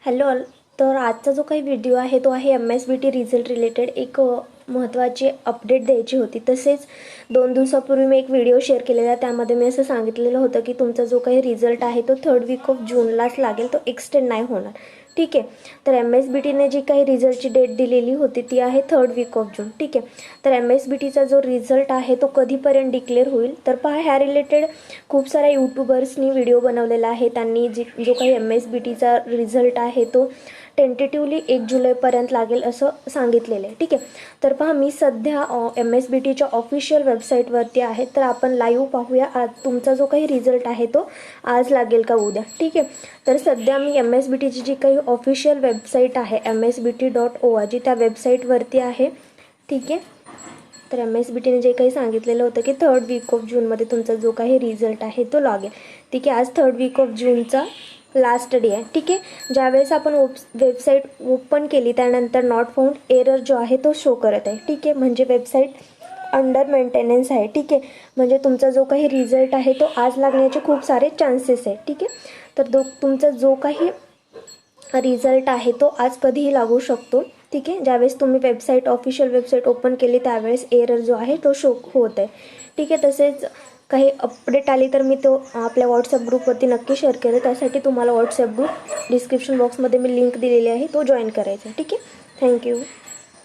Hello. तर आजचा जो काही व्हिडिओ आहे तो आहे MSBT रिझल्ट रिलेटेड एक महत्त्वाची अपडेट द्यायची होती. तसेच 2 दिवसापूर्वी मी एक व्हिडिओ शेअर केलेला, त्यामध्ये मी असं सांगितलेलं होतं की तुमचा जो काही रिझल्ट आहे तो 3rd वीक ऑफ जूनलाच लागेल, तो एक्सटेंड नाही होणार. ठीक आहे. तर MSBTने जी काही रिझल्टची डेट दिलेली होती ती आहे 3rd वीक ऑफ जून. ठीक आहे. तर MSBTचा जो रिझल्ट आहे तो कधीपर्यंत डिक्लेअर होईल, तर पहा ह्या रिलेटेड खूप साऱ्या यूट्यूबर्सनी व्हिडिओ बनवलेला आहे. त्यांनी जो काही MSBTचा रिझल्ट आहे तो टेंटेटिव्हली 1 जुलैपर्यंत लागेल असं सांगितलेलं आहे. ठीक आहे. तर पहा, मी सध्या MSBTच्या ऑफिशियल वेबसाईटवरती आहे. तर आपण लाईव्ह पाहूया आज तुमचा जो काही रिझल्ट आहे तो आज लागेल का उद्या. ठीक आहे. तर सध्या मी MSBTची जी काही ऑफिशियल वेबसाईट आहे msbt.org त्या वेबसाईटवरती आहे. ठीक आहे. तर MSBTने जे काही सांगितलेलं होतं की 3rd वीक ऑफ जूनमध्ये तुमचा जो काही रिझल्ट आहे तो लागेल. ठीक आहे. आज 3rd वीक ऑफ जूनचा लास्ट डे आहे. ठीक आहे. ज्यावेळेस आपण वेबसाईट ओपन केली त्यानंतर नॉट फाउंड एरर जो आहे तो शो करत आहे. ठीक आहे. म्हणजे वेबसाईट अंडर मेंटेनन्स आहे. ठीक आहे. म्हणजे तुमचा जो काही रिझल्ट आहे तो आज लागण्याचे खूप सारे चान्सेस आहे. ठीक आहे. तर तुमचा जो काही रिझल्ट आहे तो आज कधीही लागू शकतो. ठीक आहे. ज्यावेळेस तुम्ही ऑफिशियल वेबसाईट ओपन केली त्यावेळेस एरर जो आहे तो शो होत आहे. ठीक आहे. तसेच काही अपडेट आली तर मी तो आपल्या व्हॉट्सअप ग्रुपवरती नक्की शेअर करेल. त्यासाठी तुम्हाला व्हॉट्सअप ग्रुप डिस्क्रिप्शन बॉक्समध्ये मी लिंक दिलेली आहे, तो जॉईन करायचा. ठीक आहे. थँक्यू.